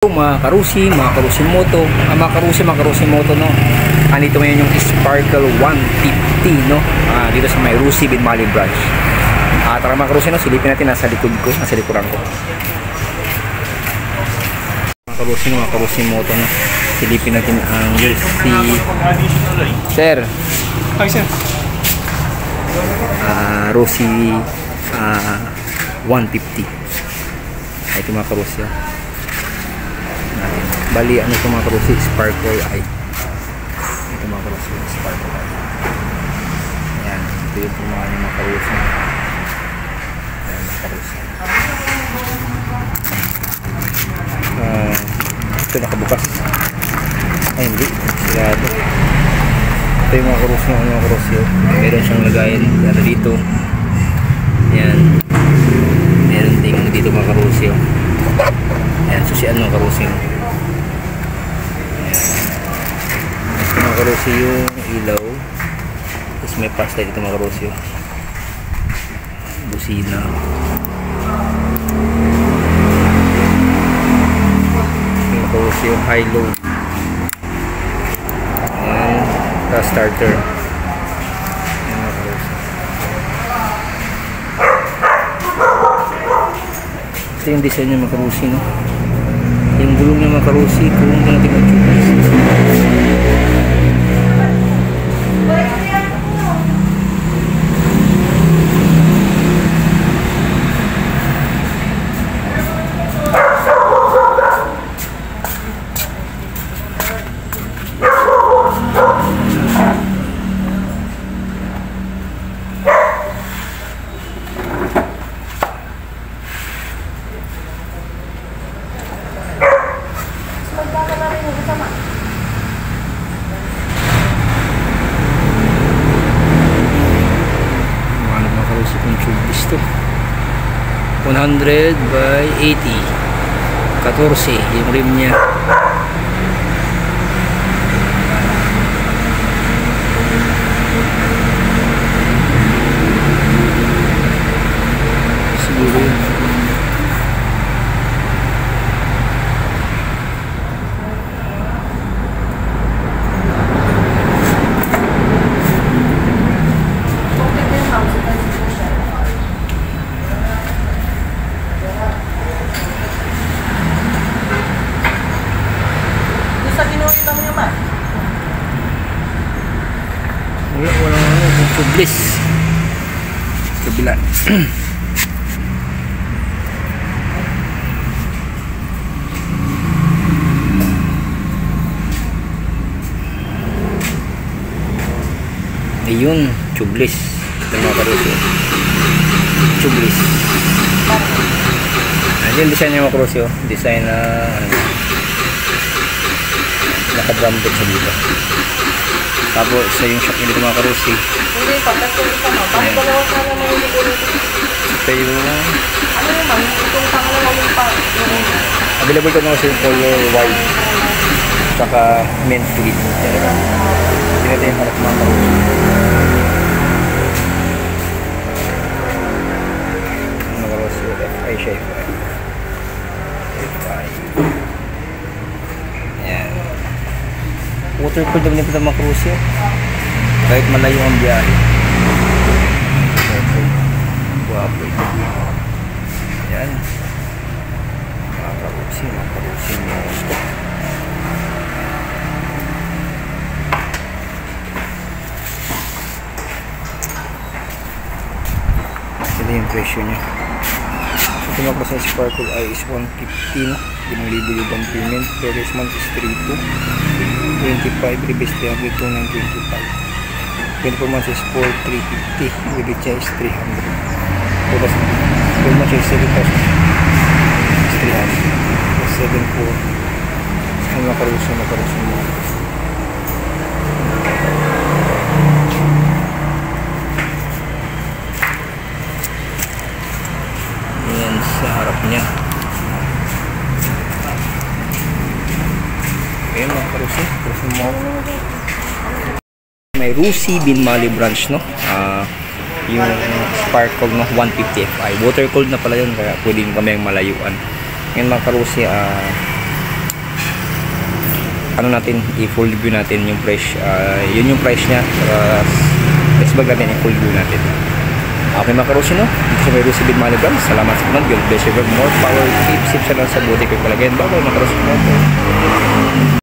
Mga karusi moto, mga karusi moto, no. Andito ngayon yung Sparkle 150, no. Dito sa may Rusi Bin Mali branch. Tara mga karusi, no, silipin natin nasa likod ko, nasa likuran ko. Mga karusi moto, no. Silipin natin ang jersey. Sir. Hi, sir. Rusi 150. Ito mga karusi. Bali, ano ito mga karusi? Sparkle Eye. Ito mga karusi, Sparkle Eye. Ayan, ito yung pumahan yung mga karusi. Ayan mga karusi. Ito nakabukas. Ay hindi, sigado. Ito yung mga karusi, mga karusi. Meron siyang lagayan dito. Ayan. Meron din dito mga karusi. Ayan, susian mga karusi. Mga karusi yung ilaw, tapos may pasta dito mga karusi, busina, mga karusi yung high-low, and starter. Ayan mga karusi. Ito yung design niya mga karusi, no? Yung gulong niya mga karusi, kung natin mag-tubis. Ano mga karusi kung tubis to? 100 by 80. 14 yung rim niya. Siguro yun. Walang ano, tubeless kabila. Ayun, tubeless ng mga karusi, tubeless. Ayun design niya mga karusi, design na naka-branded sa dito. Tapos isa yung shock nito mga karusi. Hindi pa, kasi isa mo. Bakit dalawa ka na naliligo? Ito yung Ano naman? Itong pangalawa yung pa. available ko na kasi yung color white saka mint green. Ito yung harap mga karusi. Mga karusi, FI siya, FI. Ayan. Waterproof naman yung mga karusi. Kahit malayo ang biyahe. Guwapo ito. Ayan. Mga karusi mga gusto. Ito yung presyo niya. Ito mga karusi sa Sparkle Eye is 115. 5,000 yung down payment. Previous month is 32. 25, previous 300, 2925. 24 months is 4,350. With the charge is 300. Tapos 12 months is 7,000. 300. 7,400. Ang makaruso mo. Ayan sa harap niya. Ayan mga karuso mo. May Rusi Bin Mali branch, no? Yung Sparkle, no? 150 Fi. Water cooled na pala yun, kaya pwedeng kami ang malayuan. Ngayon mga karusi, ano natin, i-full review natin yung price, yun yung price niya. Next vlog natin, i-full review natin. Okay mga karosino, dito sa may Rusi Maliban. Salamat sa panood. God bless you. More power, keep safe sa buti ko palagay. Bye mga karosino.